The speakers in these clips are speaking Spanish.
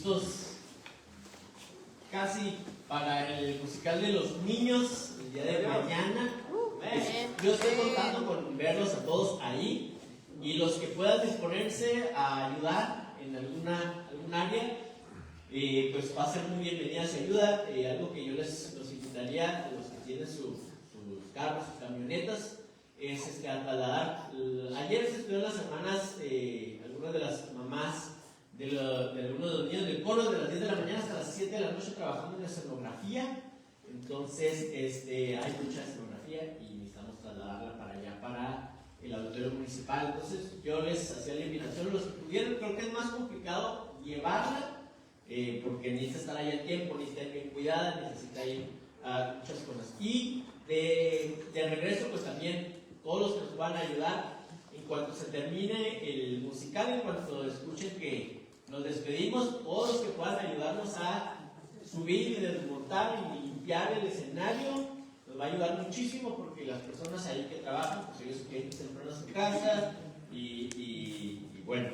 listos casi para el musical de los niños el día de mañana. Yo estoy contando con verlos a todos ahí, y los que puedan disponerse a ayudar en algún área, pues va a ser muy bienvenida esa ayuda. Algo que yo los invitaría a los que tienen sus carros, sus camionetas, es a trasladar. Ayer se estuvieron las hermanas, algunas de las mamás de algunos de los niños del coro, de las 10 de la mañana hasta las 7 de la noche trabajando en escenografía. Entonces hay mucha escenografía y necesitamos trasladarla para allá, para el auditorio municipal. Entonces yo les hacía la invitación a los que pudieran. Creo que es más complicado llevarla, porque necesita estar ahí el tiempo, necesita ir bien cuidada, necesita ir a muchas cosas. Y de regreso, pues también todos los que nos puedan ayudar, en cuanto se termine el musical, en cuanto escuchen que nos despedimos, todos los que puedan ayudarnos a subir y desmontar y limpiar el escenario, nos va a ayudar muchísimo, porque las personas ahí que trabajan, pues ellos quieren temprano a su casa, y bueno,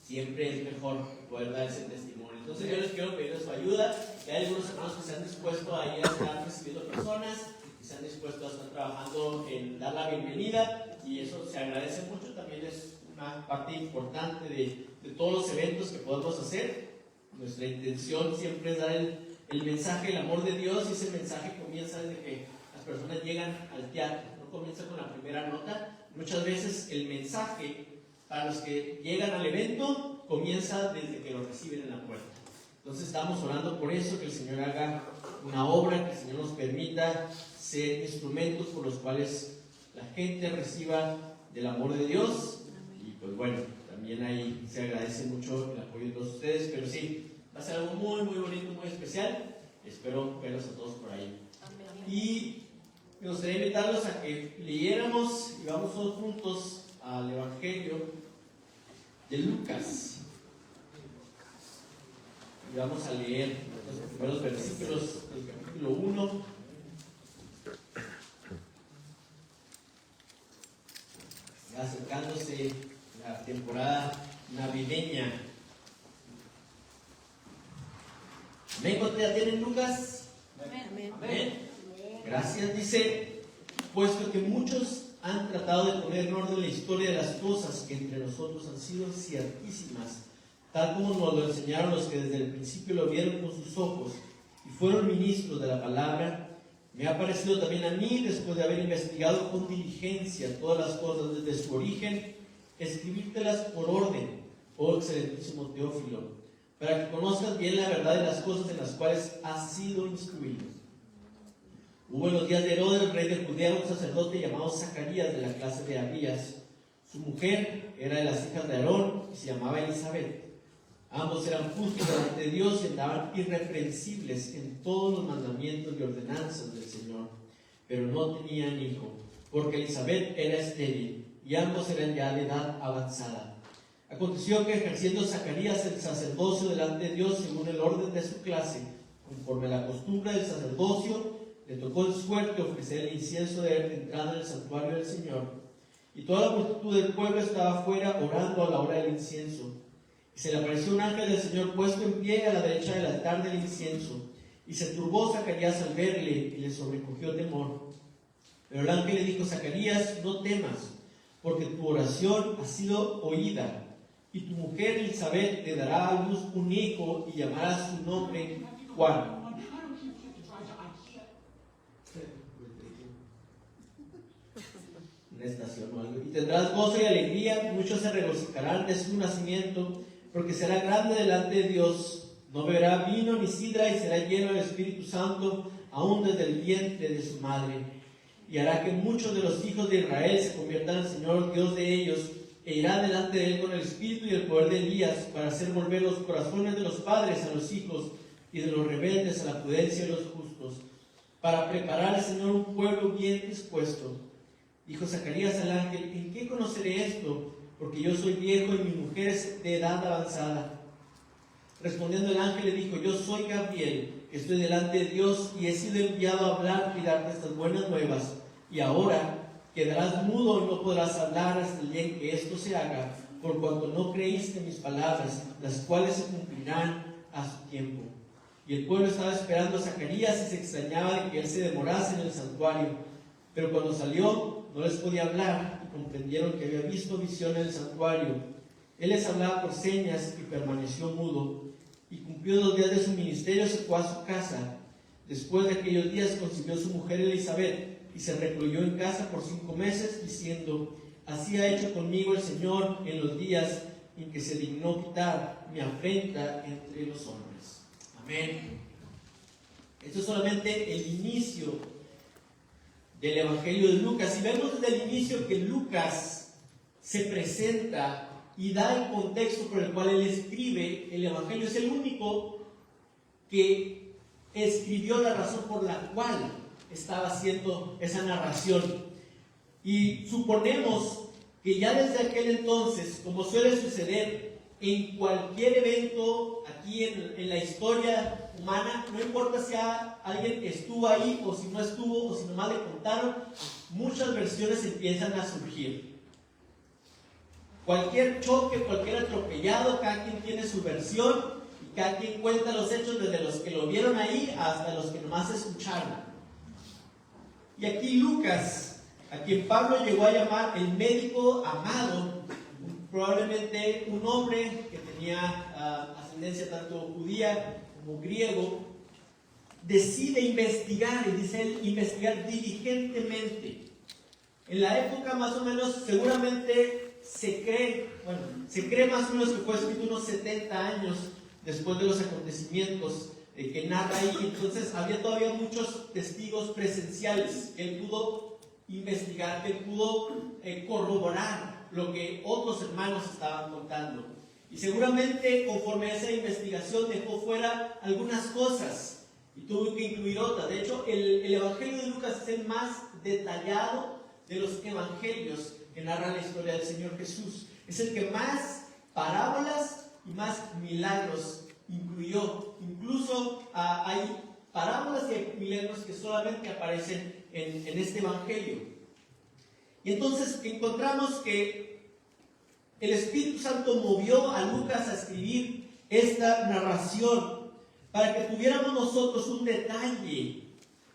siempre es mejor poder dar ese testimonio. Entonces yo les quiero pedir su ayuda. Hay algunos hermanos que se han dispuesto a ir a estar recibiendo personas, que se han dispuesto a estar trabajando en dar la bienvenida, y eso se agradece mucho. También es una parte importante de todos los eventos que podemos hacer. Nuestra intención siempre es dar el mensaje, el amor de Dios, y ese mensaje comienza desde que las personas llegan al teatro, no comienza con la primera nota. Muchas veces el mensaje para los que llegan al evento comienza desde que lo reciben en la puerta. Entonces estamos orando por eso, que el Señor haga una obra, que el Señor nos permita ser instrumentos por los cuales la gente reciba del amor de Dios. Y pues bueno, también ahí se agradece mucho el apoyo de todos ustedes, pero sí, va a ser algo muy, muy bonito, muy especial. Espero verlos a todos por ahí. Y me gustaría invitarlos a que leyéramos y vamos todos juntos al Evangelio de Lucas. Y vamos a leer los primeros versículos del capítulo 1. Acercándose la temporada navideña. ¿Amén? ¿Cuánto ya tienen Lucas? Amén. Amén. Gracias. Dice: puesto que muchos han tratado de poner en orden la historia de las cosas que entre nosotros han sido ciertísimas, tal como nos lo enseñaron los que desde el principio lo vieron con sus ojos y fueron ministros de la palabra, me ha parecido también a mí, después de haber investigado con diligencia todas las cosas desde su origen, escribírtelas por orden, oh excelentísimo Teófilo, para que conozcas bien la verdad de las cosas en las cuales has sido instruido. Hubo en los días de Herodes, rey de Judea, un sacerdote llamado Zacarías, de la clase de Abías. Su mujer era de las hijas de Aarón y se llamaba Elizabeth. Ambos eran justos delante de Dios y andaban irreprensibles en todos los mandamientos y ordenanzas del Señor. Pero no tenían hijo, porque Elizabeth era estéril y ambos eran ya de edad avanzada. Aconteció que, ejerciendo Zacarías el sacerdocio delante de Dios según el orden de su clase, conforme a la costumbre del sacerdocio, le tocó en suerte ofrecer el incienso de entrada en el santuario del Señor. Y toda la multitud del pueblo estaba afuera orando a la hora del incienso. Y se le apareció un ángel del Señor puesto en pie a la derecha del altar del incienso. Y se turbó Zacarías al verle y le sobrecogió temor. Pero el ángel le dijo: Zacarías, no temas, porque tu oración ha sido oída. Y tu mujer Elizabeth te dará a luz un hijo y llamará su nombre Juan. Una estación o algo. Y tendrás gozo y alegría, muchos se regocijarán de su nacimiento, porque será grande delante de Dios. No beberá vino ni sidra y será lleno del Espíritu Santo, aún desde el vientre de su madre. Y hará que muchos de los hijos de Israel se conviertan al Señor, Dios de ellos, e irá delante de él con el espíritu y el poder de Elías, para hacer volver los corazones de los padres a los hijos y de los rebeldes a la prudencia de los justos, para preparar al Señor un pueblo bien dispuesto. Dijo Zacarías al ángel: ¿en qué conoceré esto? Porque yo soy viejo y mi mujer es de edad avanzada. Respondiendo el ángel le dijo: yo soy Gabriel, que estoy delante de Dios y he sido enviado a hablar y darte estas buenas nuevas. Y ahora quedarás mudo y no podrás hablar hasta el día en que esto se haga, por cuanto no creíste mis palabras, las cuales se cumplirán a su tiempo. Y el pueblo estaba esperando a Zacarías y se extrañaba de que él se demorase en el santuario. Pero cuando salió, no les podía hablar y comprendieron que había visto visión en el santuario. Él les hablaba por señas y permaneció mudo. Y cumplió 2 días de su ministerio, se fue a su casa. Después de aquellos días concibió su mujer Elizabeth y se recluyó en casa por 5 meses, diciendo: así ha hecho conmigo el Señor en los días en que se dignó quitar mi afrenta entre los hombres. Amén. Esto es solamente el inicio del Evangelio de Lucas. Y vemos desde el inicio que Lucas se presenta y da el contexto por el cual él escribe el Evangelio. Es el único que escribió la razón por la cual estaba haciendo esa narración. Y suponemos que ya desde aquel entonces, como suele suceder en cualquier evento aquí en la historia humana, no importa si alguien estuvo ahí o si no estuvo o si nomás le contaron, muchas versiones empiezan a surgir. Cualquier choque, cualquier atropellado, cada quien tiene su versión y cada quien cuenta los hechos, desde los que lo vieron ahí hasta los que nomás escucharon. Y aquí Lucas, a quien Pablo llegó a llamar el médico amado, probablemente un hombre que tenía ascendencia tanto judía como griego, decide investigar, y dice él, investigar diligentemente. En la época más o menos, seguramente se cree más o menos que fue escrito unos 70 años después de los acontecimientos que narra ahí. Entonces había todavía muchos testigos presenciales que él pudo investigar, que él pudo corroborar lo que otros hermanos estaban contando. Y seguramente conforme a esa investigación dejó fuera algunas cosas y tuvo que incluir otras. De hecho, el Evangelio de Lucas es el más detallado de los evangelios que narran la historia del Señor Jesús. Es el que más parábolas y más milagros incluyó. Incluso hay parábolas y hay milagros que solamente aparecen en este evangelio. Y entonces encontramos que el Espíritu Santo movió a Lucas a escribir esta narración para que tuviéramos nosotros un detalle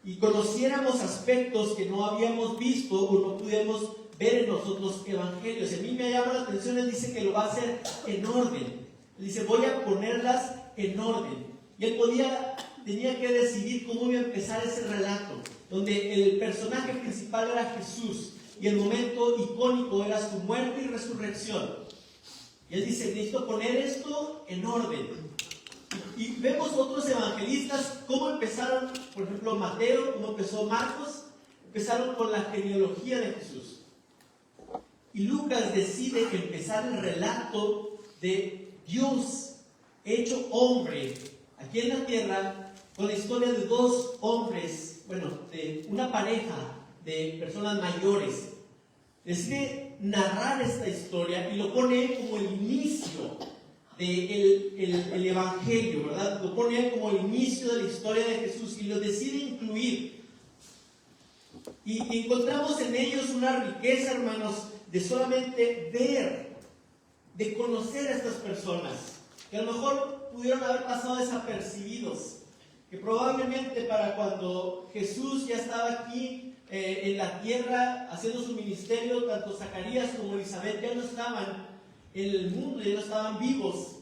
y conociéramos aspectos que no habíamos visto o no pudiéramos ver en los otros evangelios. A mí me llama la atención, él dice que lo va a hacer en orden. Él dice, voy a ponerlas en orden. Y él tenía que decidir cómo iba a empezar ese relato, donde el personaje principal era Jesús y el momento icónico era su muerte y resurrección. Y él dice, necesito poner esto en orden. Y vemos otros evangelistas cómo empezaron, por ejemplo Mateo, cómo empezó Marcos, empezaron con la genealogía de Jesús. Y Lucas decide empezar el relato de Dios hecho hombre aquí en la tierra, con la historia de 2 hombres, de una pareja de personas mayores. Decide narrar esta historia y lo pone como el inicio del evangelio, ¿verdad? Lo pone como el inicio de la historia de Jesús y lo decide incluir. Y encontramos en ellos una riqueza, hermanos, de solamente ver, de conocer a estas personas, que a lo mejor pudieron haber pasado desapercibidos, que probablemente para cuando Jesús ya estaba aquí en la tierra haciendo su ministerio, tanto Zacarías como Elizabeth ya no estaban en el mundo, ya no estaban vivos,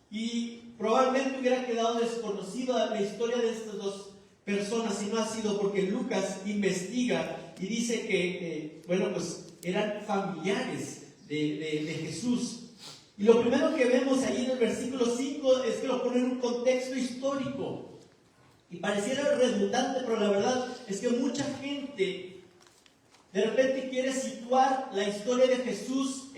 y probablemente hubiera quedado desconocida la historia de estas 2 personas, y no ha sido porque Lucas investiga y dice que eran familiares de Jesús. Y lo primero que vemos ahí en el versículo 5 es que lo pone en un contexto histórico. Y pareciera redundante, pero la verdad es que mucha gente de repente quiere situar la historia de Jesús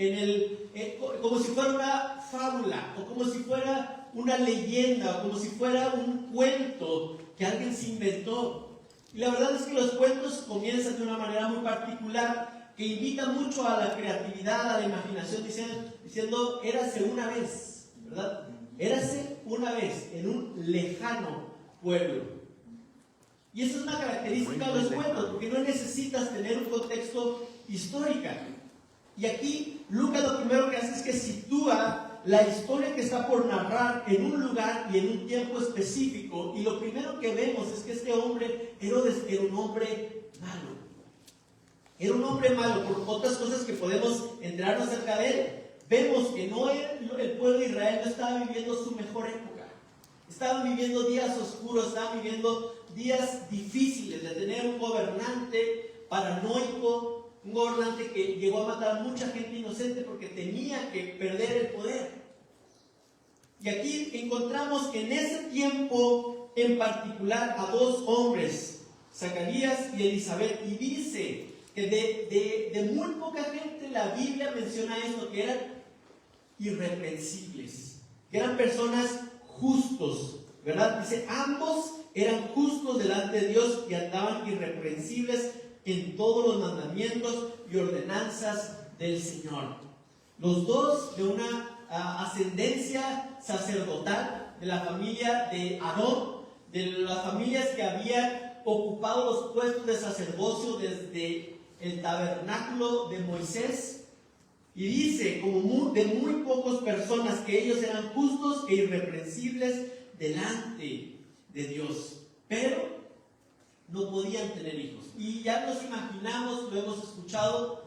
como si fuera una fábula, o como si fuera una leyenda, o como si fuera un cuento que alguien se inventó. Y la verdad es que los cuentos comienzan de una manera muy particular, que invita mucho a la creatividad, a la imaginación, diciendo érase una vez, ¿verdad? Érase una vez en un lejano pueblo. Y esa es una característica de los cuentos, porque no necesitas tener un contexto histórico. Y aquí Lucas lo primero que hace es que sitúa la historia que está por narrar en un lugar y en un tiempo específico, y lo primero que vemos es que este hombre, Herodes, era un hombre malo. Era un hombre malo por otras cosas que podemos enterarnos acerca de él. Vemos que el pueblo de Israel no estaba viviendo su mejor época. Estaban viviendo días oscuros, estaban viviendo días difíciles de tener un gobernante paranoico, un gobernante que llegó a matar a mucha gente inocente porque tenía que perder el poder. Y aquí encontramos en ese tiempo en particular a dos hombres, Zacarías y Elizabeth, y dice que de muy poca gente la Biblia menciona esto, que eran irreprensibles, que eran personas justos, ¿verdad? Dice, ambos eran justos delante de Dios y andaban irreprensibles en todos los mandamientos y ordenanzas del Señor. Los dos de una ascendencia sacerdotal, de la familia de Aarón, de las familias que habían ocupado los puestos de sacerdocio desde el tabernáculo de Moisés. Y dice, como de muy pocas personas, que ellos eran justos e irreprensibles delante de Dios, pero no podían tener hijos. Y ya nos imaginamos, lo hemos escuchado,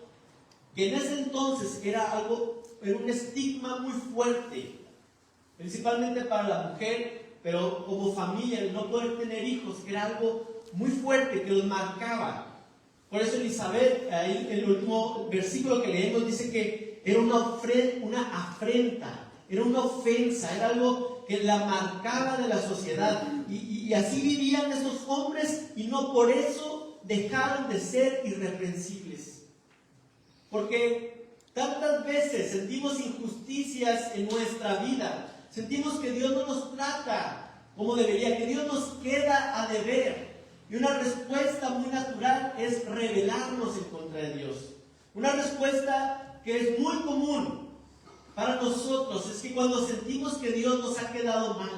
que en ese entonces era un estigma muy fuerte, principalmente para la mujer, pero como familia, el no poder tener hijos era algo muy fuerte que los marcaba. Por eso Elizabeth, ahí el último versículo que leemos dice que era una afrenta, era una ofensa, era algo que la marcaba de la sociedad. Y así vivían estos hombres, y no por eso dejaron de ser irreprensibles. Porque tantas veces sentimos injusticias en nuestra vida, sentimos que Dios no nos trata como debería, que Dios nos queda a deber. Y una respuesta muy natural es rebelarnos en contra de Dios. Una respuesta que es muy común para nosotros es que cuando sentimos que Dios nos ha quedado mal,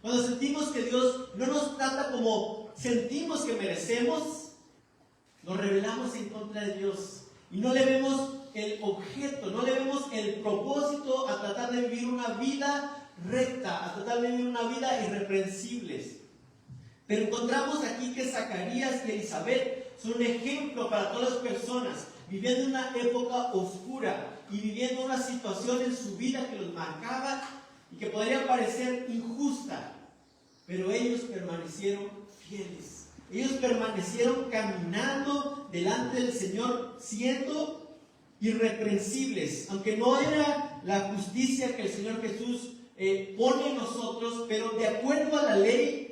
cuando sentimos que Dios no nos trata como sentimos que merecemos, nos rebelamos en contra de Dios y no le vemos el objeto, no le vemos el propósito a tratar de vivir una vida recta, a tratar de vivir una vida irreprensible. Pero encontramos aquí que Zacarías y Elizabeth son un ejemplo para todas las personas viviendo una época oscura y viviendo una situación en su vida que los marcaba y que podría parecer injusta, pero ellos permanecieron fieles. Ellos permanecieron caminando delante del Señor, siendo irreprensibles, aunque no era la justicia que el Señor Jesús pone en nosotros, pero de acuerdo a la ley,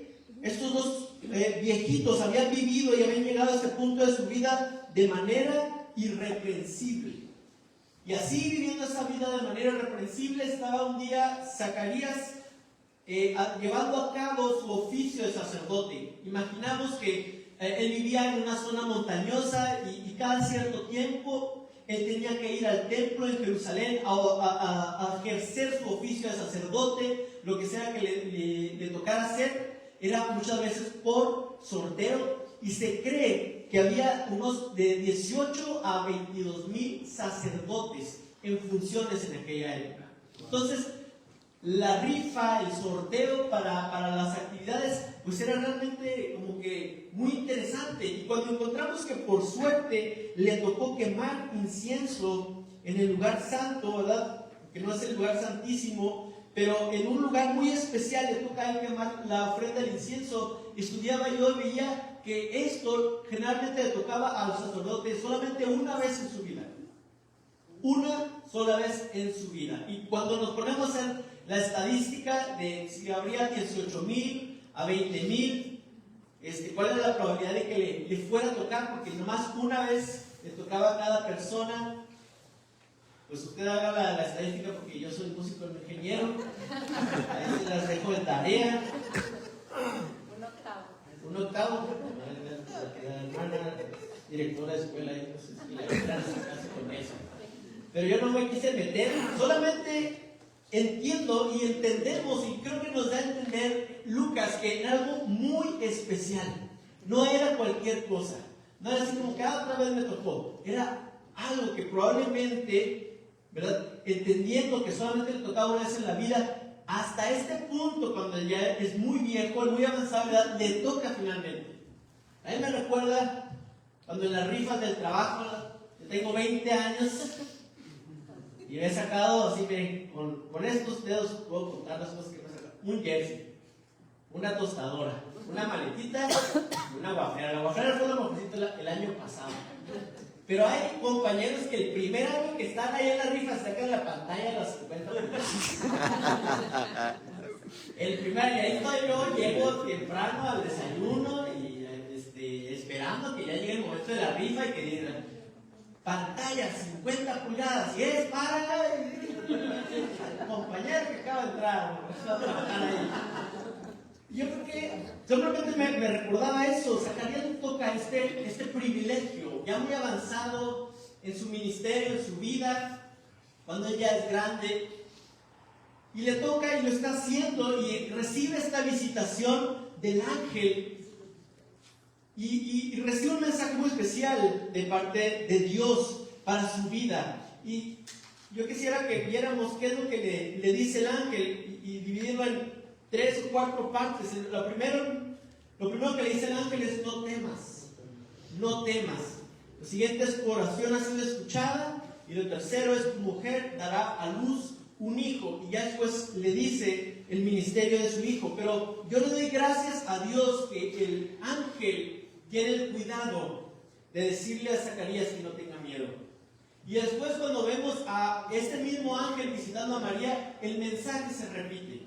estos dos viejitos habían vivido y habían llegado a este punto de su vida de manera irreprensible. Y así, viviendo esa vida de manera irreprensible, estaba un día Zacarías llevando a cabo su oficio de sacerdote. Imaginamos que él vivía en una zona montañosa y cada cierto tiempo él tenía que ir al templo en Jerusalén a ejercer su oficio de sacerdote, lo que sea que le tocara hacer. Era muchas veces por sorteo, y se cree que había unos de 18 a 22,000 sacerdotes en funciones en aquella época. Entonces, la rifa, el sorteo para las actividades, pues era realmente como que muy interesante. Y cuando encontramos que por suerte le tocó quemar incienso en el lugar santo, ¿verdad? Que no es el lugar santísimo, pero en un lugar muy especial le toca quemar la ofrenda del incienso. Estudiaba yo y veía que esto generalmente le tocaba a los sacerdotes solamente una vez en su vida. Una sola vez en su vida. Y cuando nos ponemos en la estadística de si habría 18,000 a 20,000, ¿cuál era la probabilidad de que le fuera a tocar? Porque nomás una vez le tocaba a cada persona. Pues usted haga la estadística, porque yo soy músico ingeniero. Ahí se las dejo de tarea. Un octavo. La hermana directora de escuela, entonces, y la verdad se con eso. Pero yo no me quise meter, solamente entiendo y entendemos, y creo que nos da a entender Lucas que era algo muy especial. No era cualquier cosa. No era así como que otra vez me tocó. Era algo que probablemente, ¿verdad?, entendiendo que solamente le tocaba una vez en la vida, hasta este punto, cuando ya es muy viejo, muy avanzado de edad, le toca finalmente. A mí me recuerda cuando en las rifas del trabajo, yo tengo 20 años y me he sacado así, miren, con estos dedos puedo contar las cosas que me he sacado. Un jersey, una tostadora, una maletita y una guafera. La guafera fue una mejorcita el año pasado. Pero hay compañeros que el primer año que están ahí en la rifa sacan la pantalla a las 50 minutos. El primer año, ahí estoy yo, llego temprano al desayuno y esperando que ya llegue el momento de la rifa y que digan pantalla 50 pulgadas y es para el compañero que acaba de entrar a trabajar ahí. Yo creo que simplemente me recordaba eso. Zacarías le toca este privilegio, ya muy avanzado en su ministerio, en su vida, cuando ella es grande, y le toca y lo está haciendo y recibe esta visitación del ángel y recibe un mensaje muy especial de parte de Dios para su vida. Y yo quisiera que viéramos qué es lo que le dice el ángel y dividirlo en 3 o 4 partes. Lo primero que le dice el ángel es: no temas, no temas. Lo siguiente es: tu oración ha sido escuchada. Y lo tercero es: tu mujer dará a luz un hijo. Y ya después le dice el ministerio de su hijo. Pero yo le doy gracias a Dios que el ángel tiene el cuidado de decirle a Zacarías que no tenga miedo. Y después, cuando vemos a este mismo ángel visitando a María, el mensaje se repite.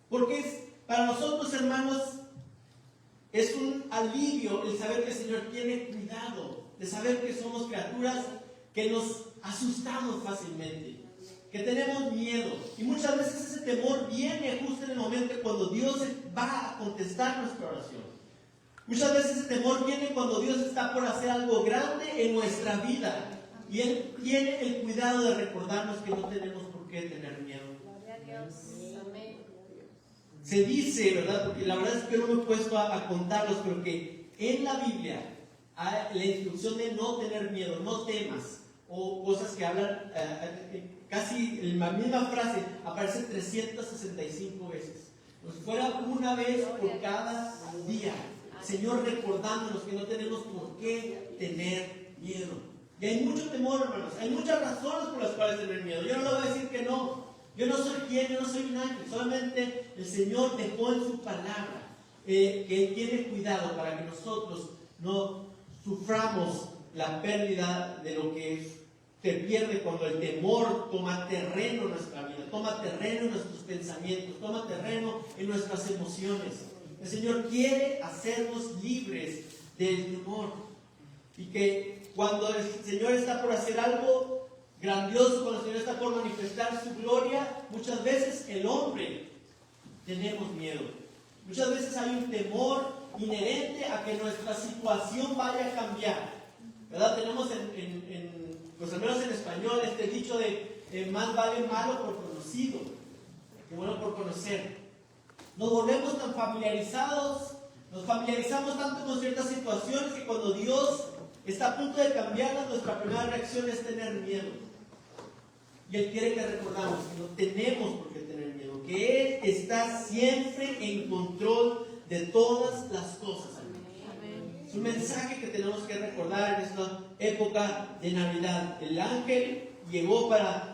Porque para nosotros, hermanos, es un alivio el saber que el Señor tiene cuidado, de saber que somos criaturas que nos asustamos fácilmente, que tenemos miedo. Y muchas veces ese temor viene justo en el momento cuando Dios va a contestar nuestra oración. Muchas veces ese temor viene cuando Dios está por hacer algo grande en nuestra vida. Y Él tiene el cuidado de recordarnos que no tenemos por qué tener miedo. Gloria a Dios. Amén. Se dice, ¿verdad? Porque la verdad es que no me he puesto a contarlos, pero que en la Biblia hay la instrucción de no tener miedo, no temas, o cosas que hablan, casi en la misma frase, aparece 365 veces. Pues fuera una vez por cada día. Señor, recordándonos que no tenemos por qué tener miedo. Y hay mucho temor, hermanos. Hay muchas razones por las cuales tener miedo. Yo no le voy a decir que no. Yo no soy quien, yo no soy un ángel. Solamente el Señor dejó en su palabra que Él tiene cuidado para que nosotros no suframos la pérdida de lo que se pierde cuando el temor toma terreno en nuestra vida, toma terreno en nuestros pensamientos, toma terreno en nuestras emociones. El Señor quiere hacernos libres del temor. Y que cuando el Señor está por hacer algo grandioso, cuando el Señor está por manifestar su gloria, muchas veces el hombre tenemos miedo. Muchas veces hay un temor inherente a que nuestra situación vaya a cambiar. ¿Verdad? Tenemos pues al menos en español este dicho de más vale malo por conocido que bueno por conocer. Nos volvemos tan familiarizados, nos familiarizamos tanto con ciertas situaciones que cuando Dios está a punto de cambiarlas, nuestra primera reacción es tener miedo. Y Él quiere que recordamos que no tenemos por qué tener miedo, que Él está siempre en control de todas las cosas. Es un mensaje que tenemos que recordar en esta época de Navidad. El ángel llegó para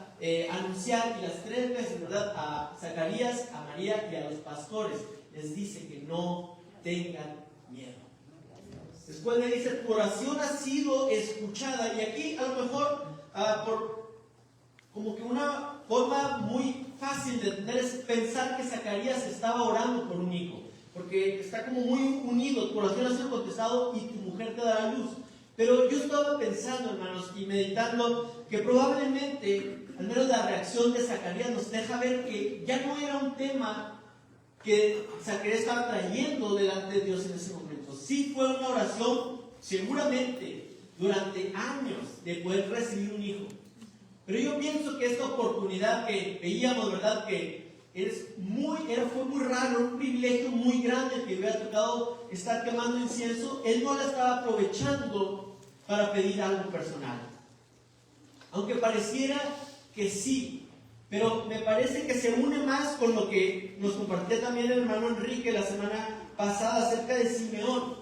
anunciar, y las 3 veces, ¿verdad?, a Zacarías, a María y a los pastores les dice que no tengan miedo. Después le dice: tu oración ha sido escuchada. Y aquí a lo mejor por como que una forma muy fácil de entender es pensar que Zacarías estaba orando por un hijo, porque está como muy unido: tu oración ha sido contestado y tu mujer te dará luz. Pero yo estaba pensando, hermanos, y meditando que probablemente, al menos la reacción de Zacarías nos deja ver que ya no era un tema que Zacarías estaba trayendo delante de Dios en ese momento. Sí fue una oración, seguramente, durante años de poder recibir un hijo. Pero yo pienso que esta oportunidad que veíamos, ¿verdad?, que fue muy raro, un privilegio muy grande que le hubiera tocado estar quemando incienso. Él no la estaba aprovechando para pedir algo personal. Aunque pareciera que sí, pero me parece que se une más con lo que nos compartía también el hermano Enrique la semana pasada acerca de Simeón.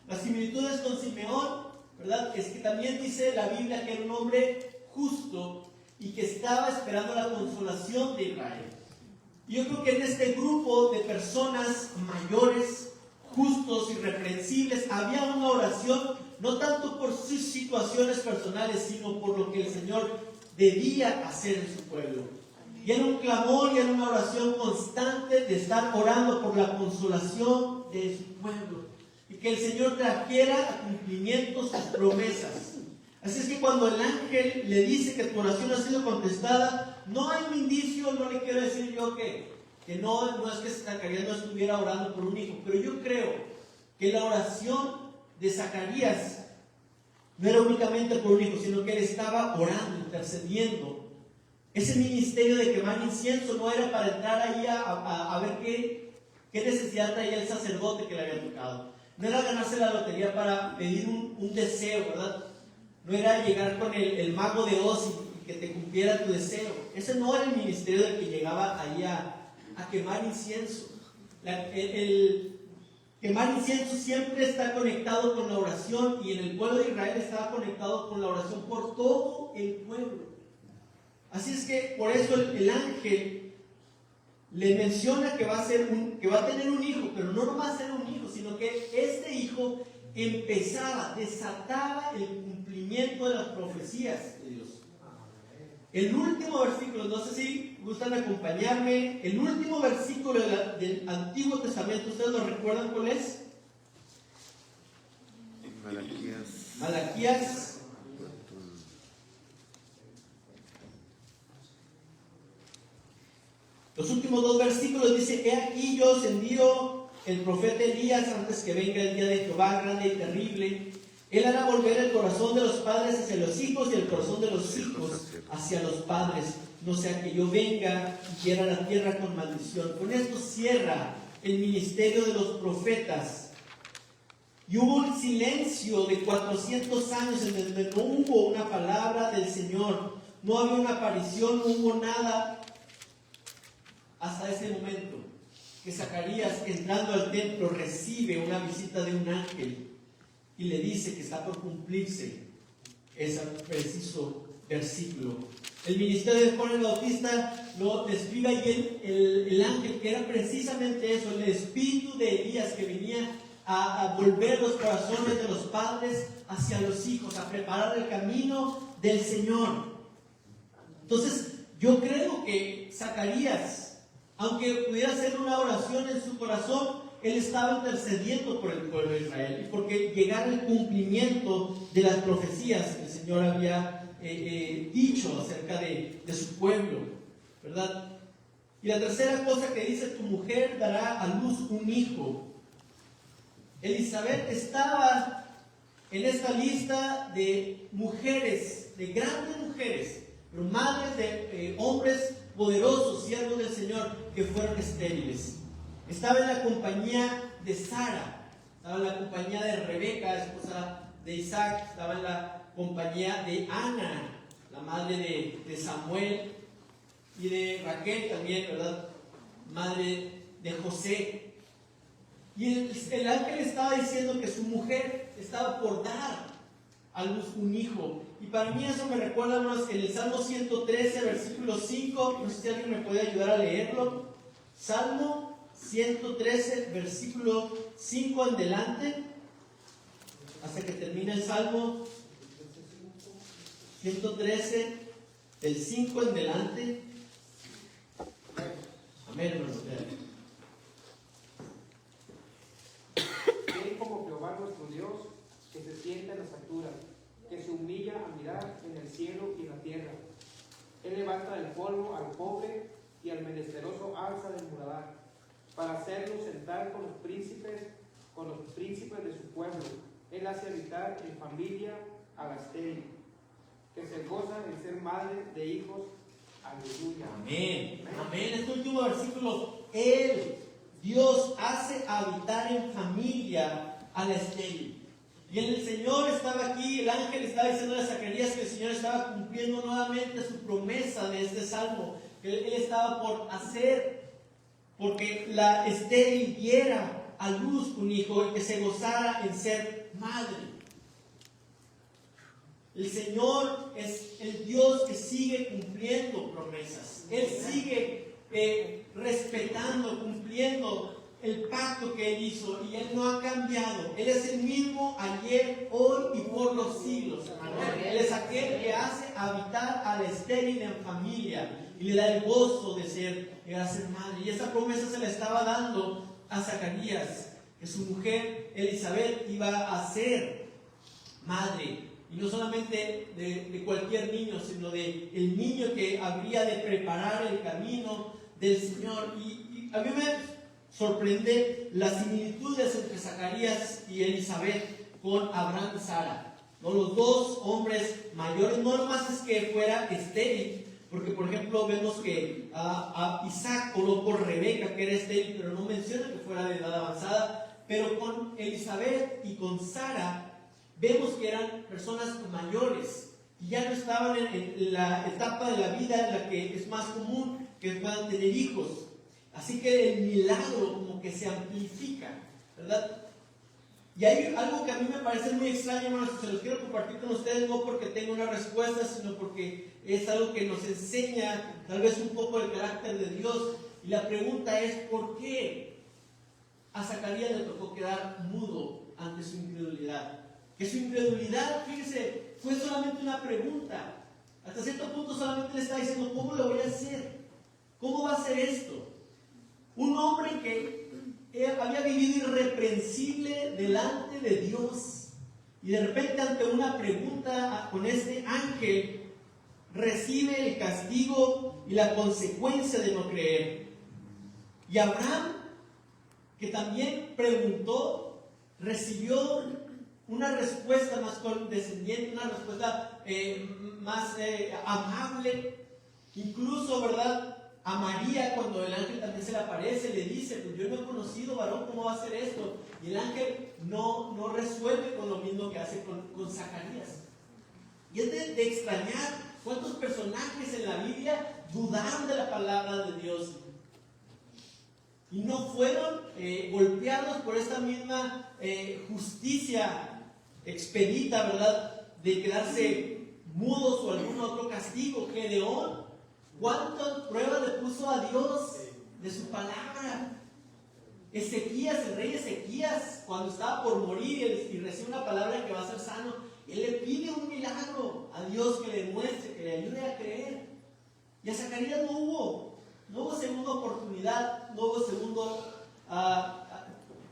Las similitudes con Simeón, ¿verdad? Es que también dice la Biblia que era un hombre justo y que estaba esperando la consolación de Israel. Y yo creo que en este grupo de personas mayores, justos, irreprensibles, había una oración, no tanto por sus situaciones personales, sino por lo que el Señor debía hacer en su pueblo. Y era un clamor y era una oración constante de estar orando por la consolación de su pueblo. Y que el Señor trajera a cumplimiento sus promesas. Así es que cuando el ángel le dice que tu oración ha sido contestada, no hay un indicio, no le quiero decir yo que no es que Zacarías no estuviera orando por un hijo, pero yo creo que la oración de Zacarías no era únicamente por un hijo, sino que él estaba orando, intercediendo. Ese ministerio de quemar incienso no era para entrar ahí a ver qué necesidad traía el sacerdote que le había tocado. No era ganarse la lotería para pedir un deseo, ¿verdad? No era llegar con el mago de Oz y que te cumpliera tu deseo. Ese no era el ministerio del que llegaba ahí a quemar incienso. El quemar incienso siempre está conectado con la oración, y en el pueblo de Israel estaba conectado con la oración por todo el pueblo. Así es que por eso el ángel le menciona que va a tener un hijo, pero no va a ser un hijo, sino que este hijo desataba el cumplimiento de las profecías de Dios. El último versículo, no sé si gustan acompañarme, el último versículo del Antiguo Testamento, ¿ustedes lo recuerdan cuál es? Malaquías. Los últimos dos versículos dice: he aquí yo os envío el profeta Elías antes que venga el día de Jehová grande y terrible. Él hará volver el corazón de los padres hacia los hijos y el corazón de los hijos hacia los padres, no sea que yo venga y hiera la tierra con maldición. Con esto cierra el ministerio de los profetas. Y hubo un silencio de 400 años en donde no hubo una palabra del Señor, no había una aparición, no hubo nada hasta ese momento que Zacarías, entrando al templo, recibe una visita de un ángel y le dice que está por cumplirse ese preciso versículo. El ministerio de Juan el Bautista lo describe ahí el ángel, que era precisamente eso, el espíritu de Elías que venía a volver los corazones de los padres hacia los hijos, a preparar el camino del Señor. Entonces, yo creo que Zacarías, aunque pudiera hacer una oración en su corazón, él estaba intercediendo por el pueblo de Israel y porque llegara el cumplimiento de las profecías que el Señor había dicho acerca de su pueblo, ¿verdad? Y la tercera cosa que dice: tu mujer dará a luz un hijo. Elizabeth estaba en esta lista de mujeres, de grandes mujeres, pero madres de hombres poderosos, siervos del Señor, que fueron estériles. Estaba en la compañía de Sara, estaba en la compañía de Rebeca, esposa de Isaac, estaba en la compañía de Ana, la madre de Samuel, y de Raquel también, ¿verdad? Madre de José. Y el ángel estaba diciendo que su mujer estaba por dar a luz un hijo. Y para mí eso me recuerda más en el Salmo 113, versículo 5. No sé si alguien me puede ayudar a leerlo. Salmo 113, versículo 5 en delante, hasta que termine el Salmo 113, del 5 en delante. Amén, hermano. Ven como Jehová nuestro Dios, que se sienta en las alturas, que se humilla a mirar en el cielo y en la tierra. Él levanta del polvo al pobre y al menesteroso alza del muladar, para hacerlo sentar con los príncipes de su pueblo. Él hace habitar en familia a la estéril, que se goza en ser madre de hijos. Aleluya. Amén. Amén. Este último versículo: Él, Dios, hace habitar en familia a la estéril. Y el Señor estaba aquí, el ángel estaba diciendo a Zacarías que el Señor estaba cumpliendo nuevamente su promesa de este salmo, que Él estaba por hacer, porque la estéril diera a luz un hijo y que se gozara en ser madre. El Señor es el Dios que sigue cumpliendo promesas. Él sigue respetando, cumpliendo el pacto que Él hizo, y Él no ha cambiado. Él es el mismo ayer, hoy y por los siglos, hermano. Él es aquel que hace habitar a la estéril en familia y le da el gozo de ser madre. Y esa promesa se la estaba dando a Zacarías, que su mujer Elizabeth iba a ser madre, y no solamente de cualquier niño, sino de el niño que habría de preparar el camino del Señor. Y a mí me sorprende las similitudes entre Zacarías y Elizabeth con Abraham y Sara. ¿No? Los dos hombres mayores, no nomás es que fuera estéril, porque por ejemplo vemos que a Isaac colocó por Rebeca, que era estéril, pero no menciona que fuera de edad avanzada. Pero con Elizabeth y con Sara vemos que eran personas mayores y ya no estaban en la etapa de la vida en la que es más común que puedan tener hijos. Así que el milagro como que se amplifica, ¿verdad? Y hay algo que a mí me parece muy extraño, hermanos, se los quiero compartir con ustedes, no porque tenga una respuesta, sino porque es algo que nos enseña tal vez un poco el carácter de Dios. Y la pregunta es, ¿por qué a Zacarías le tocó quedar mudo ante su incredulidad? Que su incredulidad, fíjese, fue solamente una pregunta. Hasta cierto punto solamente le está diciendo, ¿cómo lo voy a hacer? ¿Cómo va a ser esto? Un hombre que había vivido irreprensible delante de Dios, y de repente ante una pregunta con este ángel recibe el castigo y la consecuencia de no creer. Y Abraham, que también preguntó, recibió una respuesta más condescendiente, una respuesta más amable. Incluso, ¿verdad?, a María, cuando el ángel también se le aparece, le dice, pues yo no he conocido varón, ¿cómo va a ser esto? Y el ángel no resuelve con lo mismo que hace con Zacarías. Y es de extrañar cuántos personajes en la Biblia dudaron de la palabra de Dios y no fueron golpeados por esta misma justicia expedita, ¿verdad?, de quedarse mudos o algún otro castigo. Gedeón, ¿cuántas pruebas le puso a Dios de su palabra? Ezequías, el rey Ezequías, cuando estaba por morir y recibe una palabra que va a ser sano, él le pide un milagro a Dios que le muestre, que le ayude a creer. Y a Zacarías no hubo segunda oportunidad, no hubo segundo,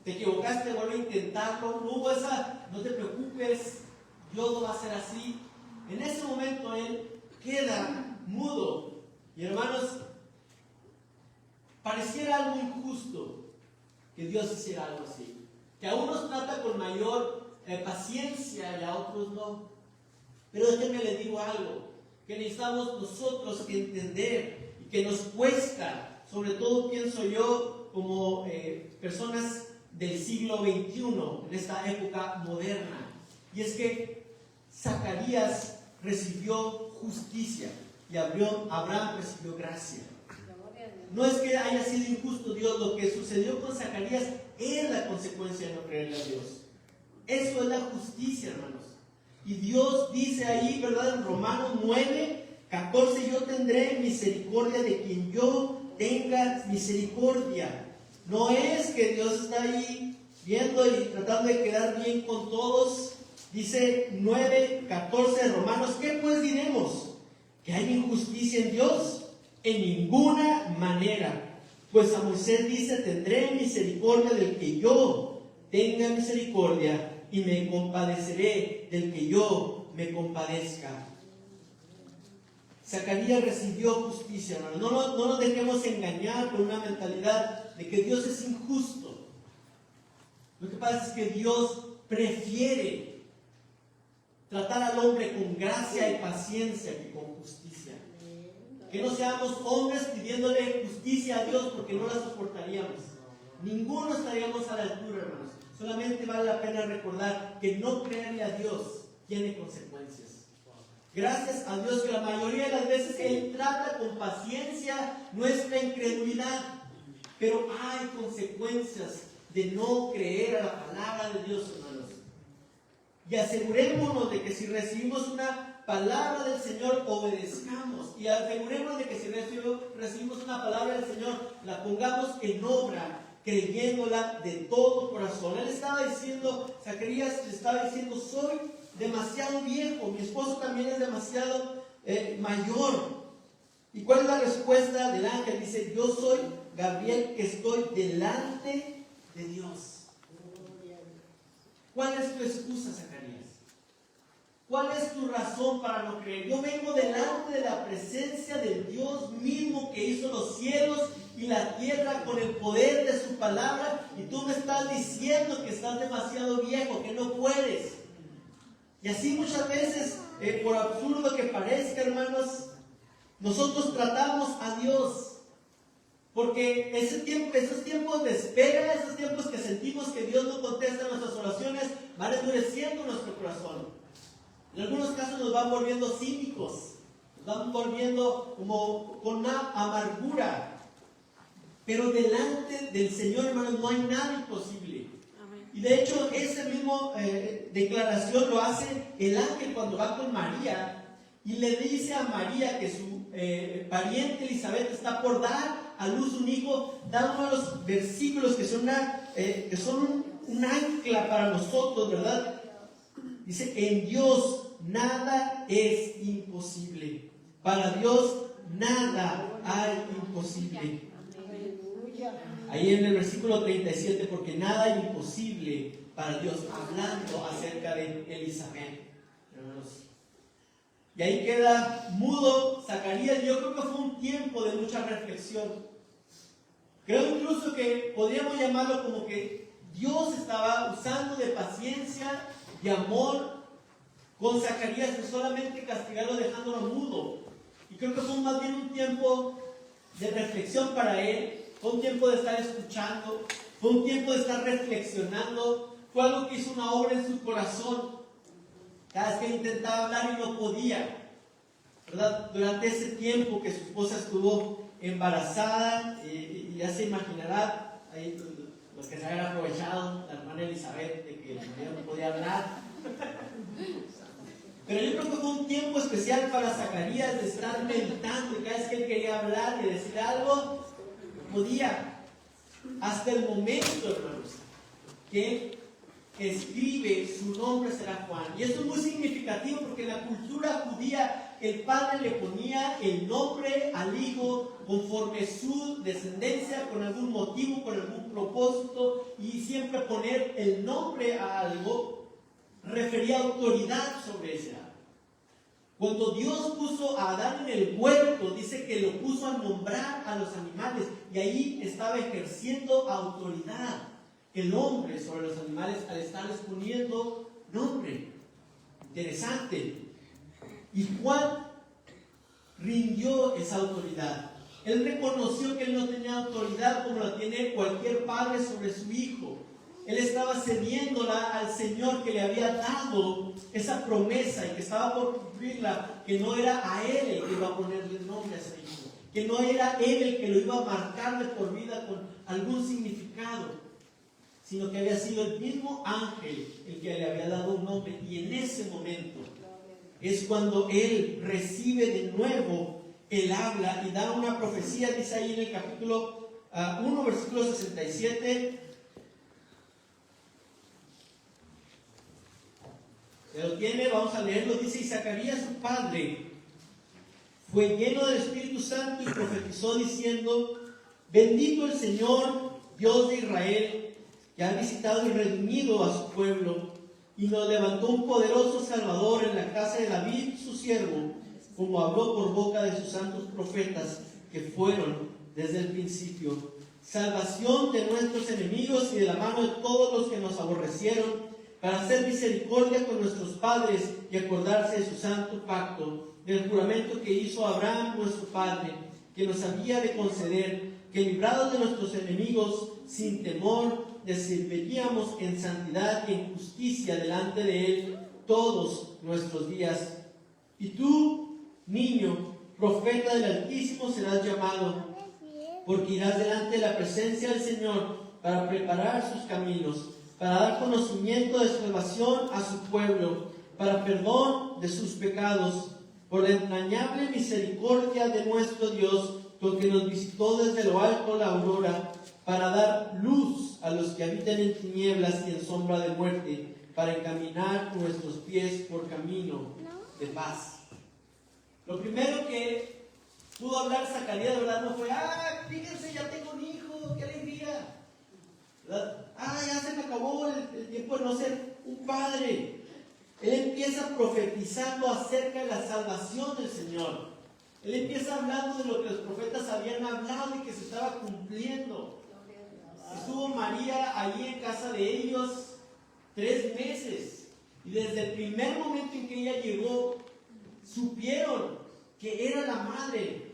te equivocaste, vuelve a intentarlo, no hubo esa, no te preocupes, Dios no va a ser así. En ese momento él queda mudo. Y hermanos, pareciera algo injusto que Dios hiciera algo así, que a unos trata con mayor paciencia y a otros no. Pero déjenme les digo algo, que necesitamos nosotros entender y que nos cuesta, sobre todo pienso yo como personas del siglo XXI, en esta época moderna, y es que Zacarías recibió justicia y Abraham recibió gracia. No es que haya sido injusto Dios, lo que sucedió con Zacarías es la consecuencia de no creerle a Dios. Eso es la justicia, hermanos. Y Dios dice ahí, ¿verdad?, en Romanos 9:14, yo tendré misericordia de quien yo tenga misericordia. No es que Dios está ahí viendo y tratando de quedar bien con todos. Dice 9:14 de Romanos, ¿qué pues diremos? ¿Que hay injusticia en Dios? En ninguna manera. Pues a Moisés dice, tendré misericordia del que yo tenga misericordia y me compadeceré del que yo me compadezca. Zacarías recibió justicia, hermano. No nos dejemos engañar por una mentalidad de que Dios es injusto. Lo que pasa es que Dios prefiere tratar al hombre con gracia y paciencia que con justicia. Que no seamos hombres pidiéndole justicia a Dios porque no la soportaríamos. Ninguno estaríamos a la altura, hermanos. solamente vale la pena recordar que no creerle a Dios tiene consecuencias. Gracias a Dios que la mayoría de las veces Él trata con paciencia nuestra incredulidad, pero hay consecuencias de no creer a la palabra de Dios, hermanos. Y asegurémonos de que si recibimos una palabra del Señor, obedezcamos. Y asegurémonos de que si recibimos una palabra del Señor, la pongamos en obra, creyéndola de todo corazón. Él estaba diciendo, Zacarías le estaba diciendo, soy demasiado viejo, mi esposo también es demasiado mayor. ¿Y cuál es la respuesta del ángel? Dice, yo soy Gabriel que estoy delante de Dios. ¿Cuál es tu excusa, Zacarías? ¿Cuál es tu razón para no creer? Yo vengo delante de la presencia del Dios mismo que hizo los cielos y la tierra con el poder de su palabra, y tú me estás diciendo que estás demasiado viejo, que no puedes. Y así muchas veces, por absurdo que parezca, hermanos, nosotros tratamos a Dios. Porque esos tiempos de espera, esos tiempos que sentimos que Dios no contesta nuestras oraciones, van endureciendo nuestro corazón. En algunos casos nos van volviendo cínicos, nos van volviendo como con una amargura. Pero delante del Señor, hermanos, no hay nada imposible. Y de hecho, esa misma declaración lo hace el ángel cuando va con María y le dice a María que su pariente Elizabeth está por dar a luz un hijo. Da uno de los versículos que son un ancla para nosotros, ¿verdad? Dice, en Dios nada es imposible. Para Dios nada hay imposible. Ahí en el versículo 37, porque nada hay imposible para Dios, hablando acerca de Elizabeth. Y ahí queda mudo Zacarías. Yo creo que fue un tiempo de mucha reflexión. Creo incluso que podríamos llamarlo como que Dios estaba usando de paciencia, de amor con Zacarías, de solamente castigarlo dejándolo mudo. Y creo que fue más bien un tiempo de reflexión para él. Fue un tiempo de estar escuchando, fue un tiempo de estar reflexionando, fue algo que hizo una obra en su corazón. Cada vez que intentaba hablar y no podía, ¿verdad? Durante ese tiempo que su esposa estuvo embarazada, y ya se imaginará, ahí los que se habían aprovechado, la hermana Elizabeth, de que no podía hablar. Pero yo creo que fue un tiempo especial para Zacarías de estar meditando, y cada vez que él quería hablar y decir algo, podía, hasta el momento, hermanos, que escribe su nombre será Juan. Y esto es muy significativo porque en la cultura judía el padre le ponía el nombre al hijo conforme su descendencia, con algún motivo, con algún propósito, y siempre poner el nombre a algo refería autoridad sobre ese algo. Cuando Dios puso a Adán en el huerto, dice que lo puso a nombrar a los animales, y ahí estaba ejerciendo autoridad el hombre sobre los animales al estarles poniendo nombre. Interesante. Y Juan rindió esa autoridad. Él reconoció que él no tenía autoridad como la tiene cualquier padre sobre su hijo. Él estaba cediéndola al Señor que le había dado esa promesa y que estaba por cumplirla, que no era a él el que iba a ponerle nombre a ese hijo, que no era él el que lo iba a marcar de por vida con algún significado, sino que había sido el mismo ángel el que le había dado un nombre. Y en ese momento es cuando él recibe de nuevo el habla y da una profecía. Dice ahí en el capítulo 1, versículo 67. Se lo tiene, vamos a leerlo. Dice: y Zacarías su padre fue lleno del Espíritu Santo y profetizó diciendo: bendito el Señor, Dios de Israel, que ha visitado y redimido a su pueblo, y nos levantó un poderoso Salvador en la casa de David, su siervo, como habló por boca de sus santos profetas, que fueron desde el principio, salvación de nuestros enemigos y de la mano de todos los que nos aborrecieron, para hacer misericordia con nuestros padres y acordarse de su santo pacto, del juramento que hizo Abraham nuestro padre, que nos había de conceder, que librados de nuestros enemigos, sin temor, les serviríamos en santidad y en justicia delante de Él todos nuestros días. Y tú, niño, profeta del Altísimo, serás llamado, porque irás delante de la presencia del Señor para preparar sus caminos, para dar conocimiento de salvación a su pueblo, para perdón de sus pecados, por la entrañable misericordia de nuestro Dios, porque nos visitó desde lo alto la aurora, para dar luz a los que habitan en tinieblas y en sombra de muerte, para encaminar nuestros pies por camino de paz. Lo primero que pudo hablar Zacarías, de verdad, no fue, fíjense, ya tengo un hijo, qué alegría, ¿verdad? Ya se me acabó el tiempo de no ser un padre. Él empieza profetizando acerca de la salvación del Señor. Él empieza hablando de lo que los profetas habían hablado y que se estaba cumpliendo. Estuvo María allí en casa de ellos 3 meses. Y desde el primer momento en que ella llegó, supieron que era la madre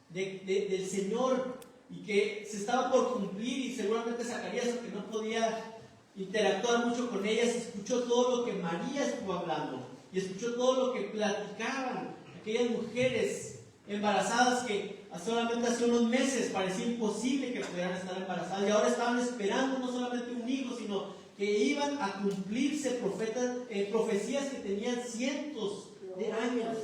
del Señor y que se estaba por cumplir. Y seguramente Zacarías, que no podía interactuar mucho con ellas, escuchó todo lo que María estuvo hablando y escuchó todo lo que platicaban aquellas mujeres embarazadas que solamente hace unos meses parecía imposible que pudieran estar embarazadas y ahora estaban esperando no solamente un hijo, sino que iban a cumplirse profecías que tenían cientos de años.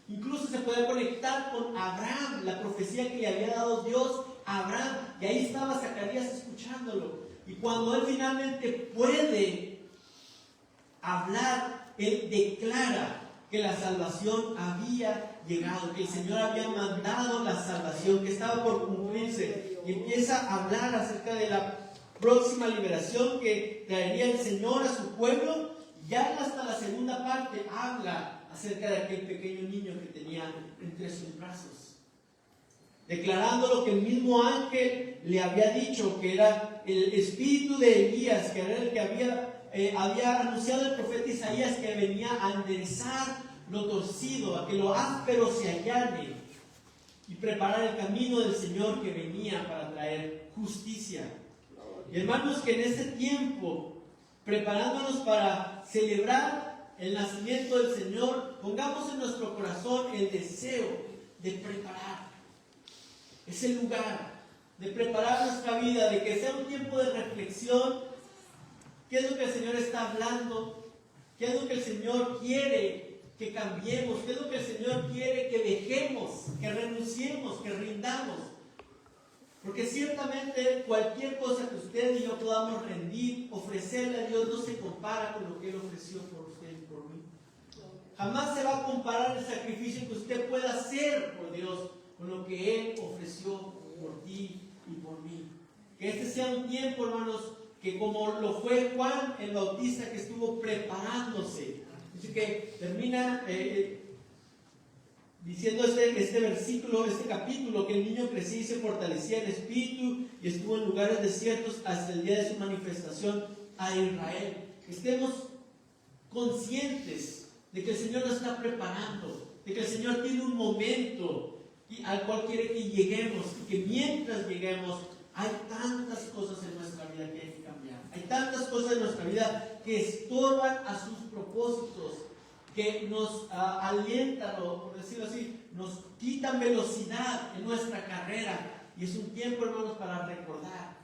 Incluso se puede conectar con Abraham, la profecía que le había dado Dios a Abraham, y ahí estaba Zacarías escuchándolo. Y cuando él finalmente puede hablar, él declara que la salvación había llegado, que el Señor había mandado la salvación, que estaba por cumplirse, y empieza a hablar acerca de la próxima liberación que traería el Señor a su pueblo. Ya hasta la segunda parte habla acerca de aquel pequeño niño que tenía entre sus brazos, declarando lo que el mismo ángel le había dicho, que era el espíritu de Elías, que era el que había anunciado el profeta Isaías, que venía a enderezar lo torcido, a que lo áspero se allane y preparar el camino del Señor que venía para traer justicia. Y hermanos, que en este tiempo, preparándonos para celebrar el nacimiento del Señor, pongamos en nuestro corazón el deseo de preparar ese lugar, de preparar nuestra vida, de que sea un tiempo de reflexión. ¿Qué es lo que el Señor está hablando? ¿Qué es lo que el Señor quiere que cambiemos? ¿Qué es lo que el Señor quiere que dejemos, que renunciemos, que rindamos? Porque ciertamente cualquier cosa que usted y yo podamos rendir, ofrecerle a Dios, no se compara con lo que Él ofreció por usted y por mí. Jamás se va a comparar el sacrificio que usted pueda hacer por Dios con lo que Él ofreció por ti y por mí. Que este sea un tiempo, hermanos, que como lo fue Juan el Bautista, que estuvo preparándose. Así que termina diciendo este versículo, este capítulo, que el niño crecía y se fortalecía en espíritu y estuvo en lugares desiertos hasta el día de su manifestación a Israel. Estemos conscientes de que el Señor nos está preparando, de que el Señor tiene un momento al cual quiere que lleguemos, y que mientras lleguemos hay tantas cosas en nuestra vida que hay que cambiar, hay tantas cosas en nuestra vida que estorban a sus propósitos, que nos alientan, o por decirlo así, nos quitan velocidad en nuestra carrera. Y es un tiempo, hermanos, para recordar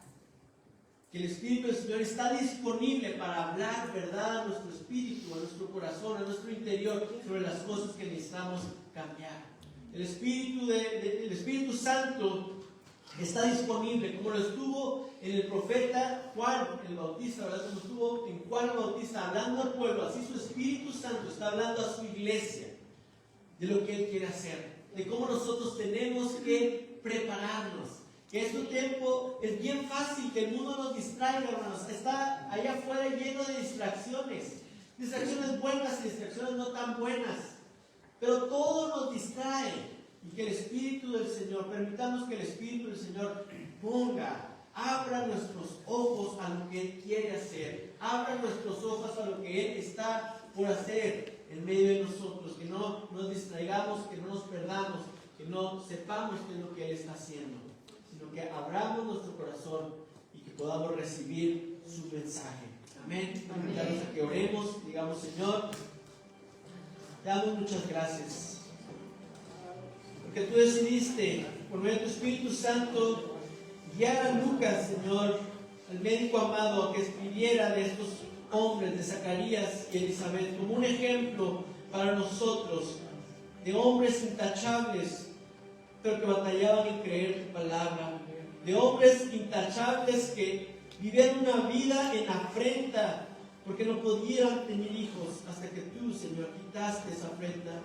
que el Espíritu del Señor está disponible para hablar verdad a nuestro espíritu, a nuestro corazón, a nuestro interior, sobre las cosas que necesitamos cambiar. El Espíritu Santo está disponible, como lo estuvo en el profeta Juan el Bautista, ¿verdad? Como estuvo en Juan el Bautista hablando al pueblo, así su Espíritu Santo está hablando a su iglesia de lo que Él quiere hacer, de cómo nosotros tenemos que prepararnos. Que este tiempo es bien fácil que el mundo nos distraiga, hermanos. Está allá afuera lleno de distracciones buenas y distracciones no tan buenas, pero todo nos distrae. Y que el Espíritu del Señor, permitamos que el Espíritu del Señor abra nuestros ojos a lo que Él quiere hacer, abra nuestros ojos a lo que Él está por hacer en medio de nosotros, que no nos distraigamos, que no nos perdamos, que no sepamos qué es lo que Él está haciendo. sino que abramos nuestro corazón y que podamos recibir su mensaje. Amén. Invitarnos a que oremos, digamos: Señor, te damos muchas gracias, porque tú decidiste, por medio de tu Espíritu Santo, guiar a Lucas, Señor, al médico amado, a que escribiera de estos hombres, de Zacarías y Elizabeth, como un ejemplo para nosotros, de hombres intachables, pero que batallaban en creer tu palabra, de hombres intachables que vivían una vida en afrenta, porque no pudieran tener hijos, hasta que tú, Señor, quitaste esa afrenta.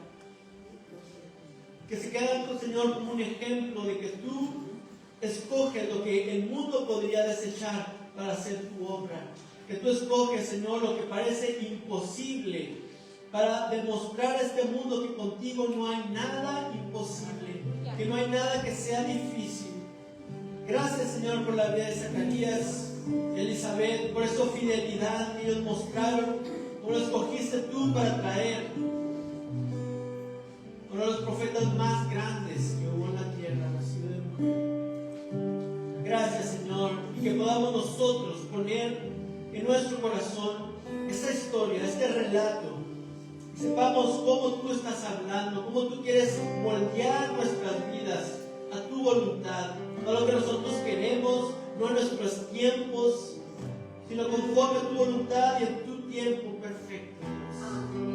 Que se quedan, Señor, como un ejemplo de que tú escoges lo que el mundo podría desechar para hacer tu obra. Que tú escoges, Señor, lo que parece imposible para demostrar a este mundo que contigo no hay nada imposible, que no hay nada que sea difícil. Gracias, Señor, por la vida de Zacarías y Elizabeth, por esa fidelidad que ellos mostraron, como lo escogiste tú para traer uno de los profetas más grandes que hubo en la tierra, nacido de mujer. Gracias, Señor, y que podamos nosotros poner en nuestro corazón esta historia, este relato, y sepamos cómo tú estás hablando, cómo tú quieres moldear nuestras vidas a tu voluntad, no a lo que nosotros queremos, no en nuestros tiempos, sino conforme a tu voluntad y en tu tiempo perfecto, Dios.